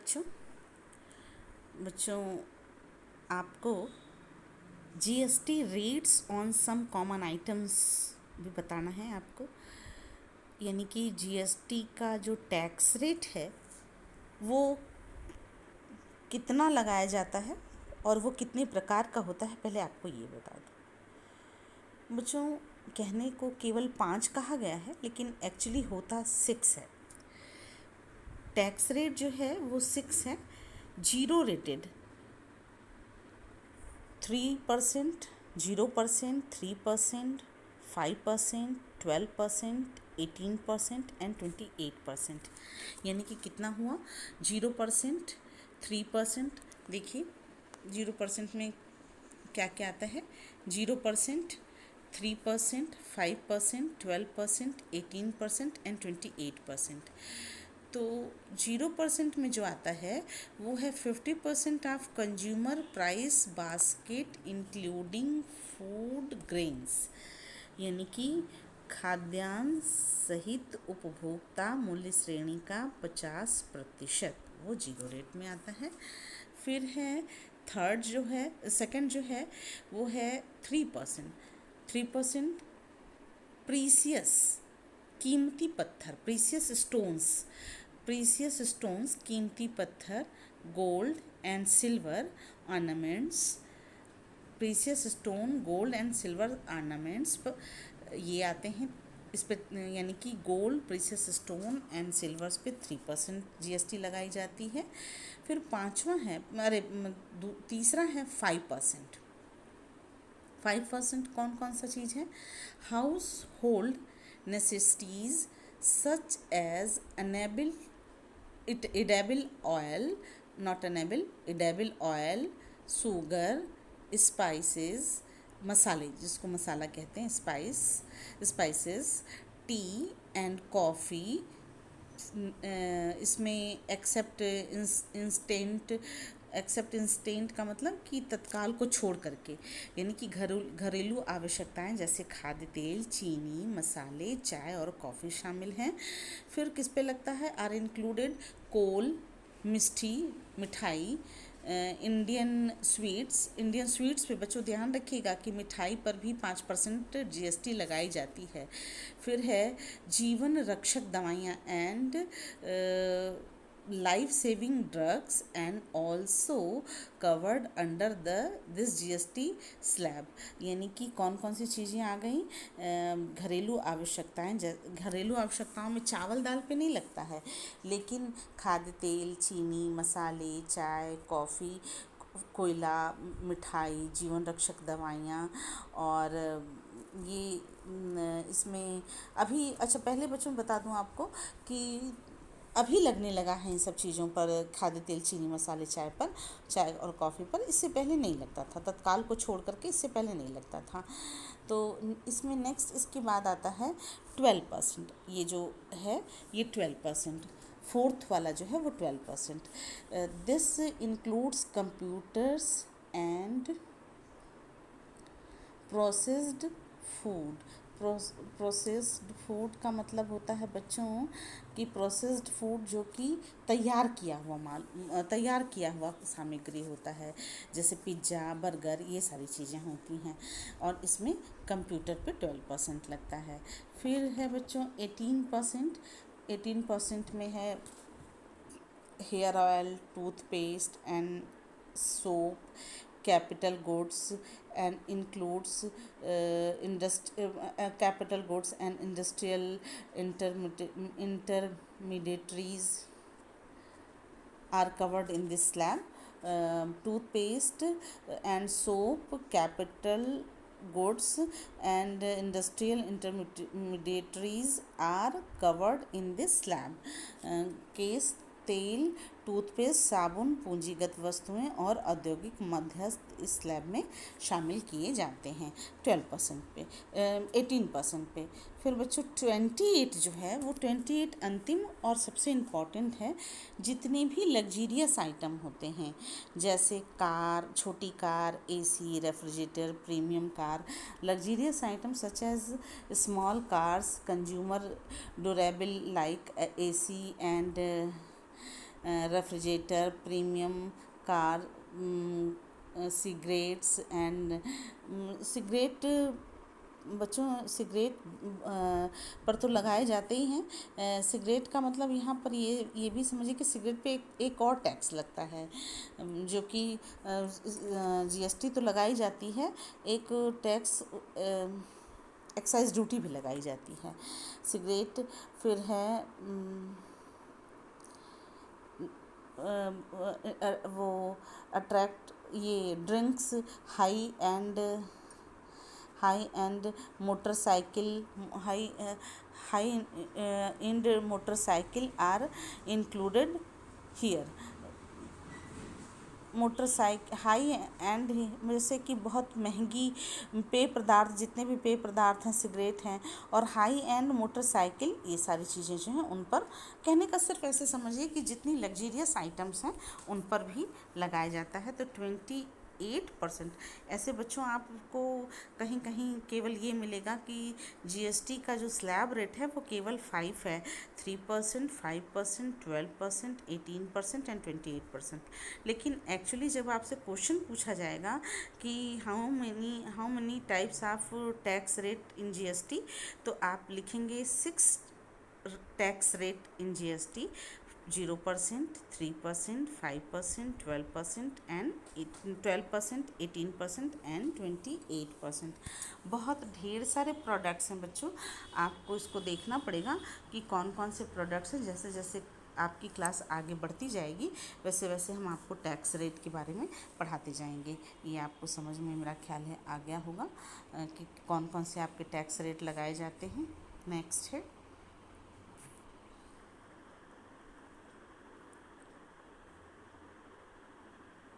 बच्चों बच्चों आपको GST rates on some common items भी बताना है आपको। यानी कि जीएसटी का जो टैक्स रेट है वो कितना लगाया जाता है और वो कितने प्रकार का होता है, पहले आपको ये बता दूं। बच्चों, कहने को केवल 5 कहा गया है, लेकिन एक्चुअली होता 6 है। टैक्स रेट जो है वो 6 है। Zero rated 3%, 0%, 3%, 5%, 12%, 18% and 28%। यानी कि कितना हुआ? 0%, 3%। देखिए 0% में क्या क्या आता है? 0%, 3%, 5%, 12%, 18% एंड 28%। तो 0% में जो आता है वो है 50% of consumer price basket including food grains. यानी कि खाद्यान्न सहित उपभोक्ता मूल्य श्रेणी का 50% वो जीरो रेट में आता है। फिर है थर्ड जो है सेकंड जो है वो है 3%। 3% प्रीसियस कीमती पत्थर, प्रीसियस स्टोन्स कीमती पत्थर, gold and silver ornaments. Precious stone, gold and silver ornaments ये आते हैं इस पे। यानी कि gold, precious stone and silvers पे 3% जीएसटी लगाई जाती है। फिर पांचवा है तीसरा है 5%। 5% कौन कौन सा चीज़ है? Household necessities such as enable edible oil, not enable, edible oil, sugar, spices, मसाले जिसको मसाला कहते हैं, स्पाइसेस, टी एंड कॉफ़ी। इसमें एक्सेप्ट इंस्टेंट का मतलब कि तत्काल को छोड़ करके, यानी कि घरेलू आवश्यकताएं जैसे खाद्य तेल, चीनी, मसाले, चाय और कॉफ़ी शामिल हैं। फिर किस पे लगता है? आर इंक्लूडेड कोल, मिठाई, इंडियन स्वीट्स पे बच्चों ध्यान रखिएगा कि मिठाई पर भी 5% जीएसटी लगाई जाती है। फिर है जीवन रक्षक दवाइयाँ and life saving drugs and also covered under this GST slab. यानी कि कौन कौन सी चीज़ें आ गई? घरेलू आवश्यकताओं में चावल दाल पे नहीं लगता है, लेकिन खाद्य तेल, चीनी, मसाले, चाय, कॉफ़ी, कोयला, मिठाई, जीवन रक्षक दवाइयाँ और ये इसमें अभी अच्छा पहले बच्चों बता दूं आपको कि अभी लगने लगा है इन सब चीज़ों पर, खाद्य तेल, चीनी, मसाले, चाय और कॉफ़ी पर। इससे पहले नहीं लगता था, तत्काल को छोड़ करके इससे पहले नहीं लगता था। तो इसमें नेक्स्ट इसके बाद आता है 12%। ये जो है ये 12%। फोर्थ वाला जो है वो 12%। This includes computers and processed food. Processed food का मतलब होता है बच्चों कि प्रोसेस्ड फूड जो कि तैयार किया हुआ सामग्री होता है, जैसे पिज्ज़ा, बर्गर, ये सारी चीज़ें होती हैं। और इसमें कंप्यूटर पे 12% लगता है। फिर है बच्चों 18%। 18% में है hair oil, toothpaste and soap, capital goods and includes capital goods and industrial intermediaries are covered in this slab. Toothpaste and soap, capital goods and industrial intermediaries are covered in this slab. Case, तेल, toothpaste, साबुन, पूंजीगत वस्तुएं और औद्योगिक मध्यस्थ इस slab में शामिल किए जाते हैं 12% पे, 18% पे। फिर बच्चों 28 जो है वो 28 अंतिम और सबसे इम्पॉर्टेंट है। जितने भी लग्जीरियस आइटम होते हैं जैसे कार, छोटी car, AC, refrigerator, premium car, luxurious item such as small cars, consumer durable like AC and refrigerator, premium car, cigarettes and cigarette. बच्चों सिगरेट पर तो लगाए जाते ही हैं। सिगरेट का मतलब यहाँ पर ये भी समझिए कि सिगरेट पे एक और टैक्स लगता है, जो कि जीएसटी तो लगाई जाती है, एक टैक्स एक्साइज ड्यूटी भी लगाई जाती है। सिगरेट फिर है वो अट्रैक्ट ये drinks, high end high end motorcycle high high end motorcycle are included here. Motorcycle high end जैसे कि बहुत महंगी पेय पदार्थ, जितने भी पेय पदार्थ हैं, सिगरेट हैं और हाई एंड मोटरसाइकिल, ये सारी चीज़ें जो हैं उन पर, कहने का सिर्फ ऐसे समझिए कि जितनी लग्जीरियस आइटम्स हैं उन पर भी लगाया जाता है। तो 28%। ऐसे बच्चों आपको कहीं कहीं केवल ये मिलेगा कि जीएसटी का जो स्लैब रेट है वो केवल 5 है, 3%, 5%, 12%, 18% एंड 28%। लेकिन एक्चुअली जब आपसे क्वेश्चन पूछा जाएगा कि how many types of tax rate in GST, तो आप लिखेंगे 6 tax rate in GST, 0%, 3%, 5%, 12% and 12%, 18% and 28%। बहुत ढेर सारे प्रोडक्ट्स हैं बच्चों, आपको इसको देखना पड़ेगा कि कौन कौन से प्रोडक्ट्स हैं। जैसे जैसे आपकी क्लास आगे बढ़ती जाएगी वैसे वैसे हम आपको टैक्स रेट के बारे में पढ़ाते जाएंगे। ये आपको समझ में मेरा ख्याल है आ गया होगा कि कौन कौन से आपके टैक्स रेट लगाए जाते हैं। नेक्स्ट है